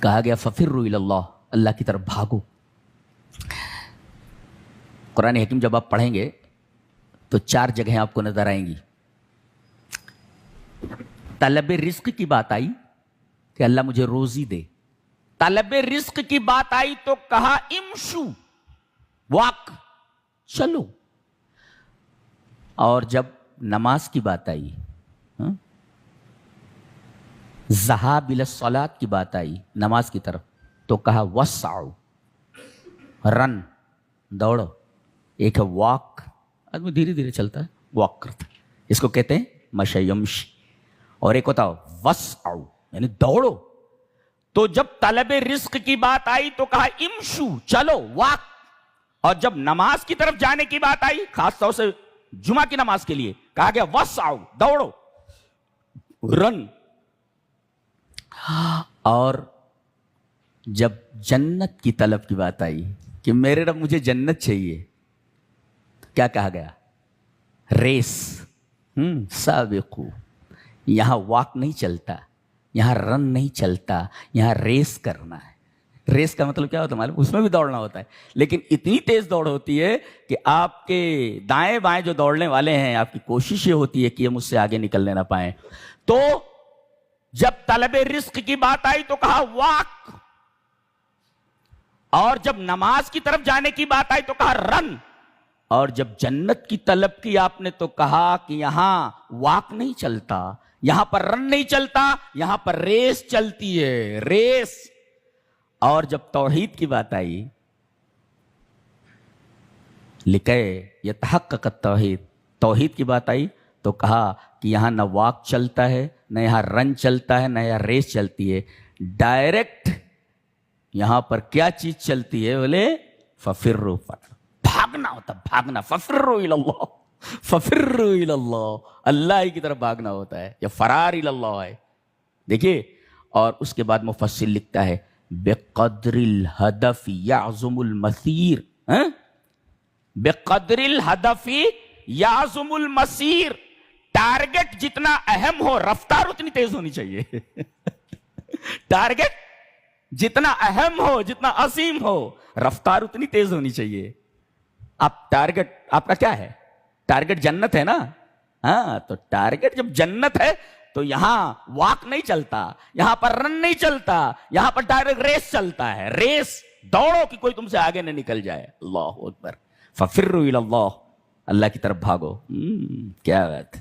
کہا گیا ففروا الی اللہ، اللہ کی طرف بھاگو۔ قرآن حکیم جب آپ پڑھیں گے تو 4 جگہیں آپ کو نظر آئیں گی۔ طلب رزق کی بات آئی کہ اللہ مجھے روزی دے، طلب رزق کی بات آئی تو کہا امشو، واک، چلو۔ اور جب نماز کی بات آئی، ذہاب الی الصلاۃ کی بات آئی نماز کی طرف، تو کہا وسعوا، رن، دوڑو۔ ایک ہے واک، آدمی دھیرے دھیرے چلتا ہے، واک کرتا ہے، اس کو کہتے ہیں مشی یمشی۔ اور ایک ہوتا وسعوا یعنی دوڑو۔ تو جب طلب رزق کی بات آئی تو کہا امشو، چلو، واک۔ اور جب نماز کی طرف جانے کی بات آئی، خاص طور سے جمعہ کی نماز کے لیے، کہا گیا وسعوا، دوڑو، رن۔ اور جب جنت کی طلب کی بات آئی کہ میرے رب مجھے جنت چاہیے، کیا کہا گیا؟ ریس، سابقو۔ یہاں واک نہیں چلتا، یہاں رن نہیں چلتا، یہاں ریس کرنا ہے۔ ریس کا مطلب کیا ہوتا ہے معلوم؟ اس میں بھی دوڑنا ہوتا ہے، لیکن اتنی تیز دوڑ ہوتی ہے کہ آپ کے دائیں بائیں جو دوڑنے والے ہیں، آپ کی کوشش یہ ہوتی ہے کہ یہ مجھ سے آگے نکلنے نہ پائیں۔ تو جب طلب رزق کی بات آئی تو کہا واک، اور جب نماز کی طرف جانے کی بات آئی تو کہا رن، اور جب جنت کی طلب کی آپ نے تو کہا کہ یہاں واک نہیں چلتا، یہاں پر رن نہیں چلتا، یہاں پر ریس چلتی ہے، ریس۔ اور جب توحید کی بات آئی، لکھے یتحقق التوحید، توحید کی بات آئی تو کہا کہ یہاں نہ واک چلتا ہے، نہ یہاں رن چلتا ہے، نہ یہاں ریس چلتی ہے، ڈائریکٹ یہاں پر کیا چیز چلتی ہے؟ بولے ففروا، بھاگنا ہوتا، بھاگنا، ففروا الی اللہ، ففروا الی اللہ، اللہ ہی کی طرف بھاگنا ہوتا ہے، یا فرار الی اللہ ہے۔ دیکھیے، اور اس کے بعد مفصل لکھتا ہے بقدر الہدف یعظم المسیر، بقدر الہدف یعظم المسیر۔ ٹارگٹ جتنا اہم ہو، رفتار اتنی تیز ہونی چاہیے۔ ٹارگٹ جتنا اہم ہو، جتنا عظیم ہو، رفتار اتنی تیز ہونی چاہیے۔ آپ ٹارگٹ آپ کا کیا ہے؟ ٹارگٹ جنت ہے نا؟ ہاں، تو ٹارگٹ جب جنت ہے تو یہاں واک نہیں چلتا، یہاں پر رن نہیں چلتا، یہاں پر ڈائریکٹ ریس چلتا ہے، ریس، دوڑو کہ کوئی تم سے آگے نہ نکل جائے۔ اللہ اکبر، ففروا الی اللہ، اللہ کی طرف بھاگو۔ کیا بات ہے۔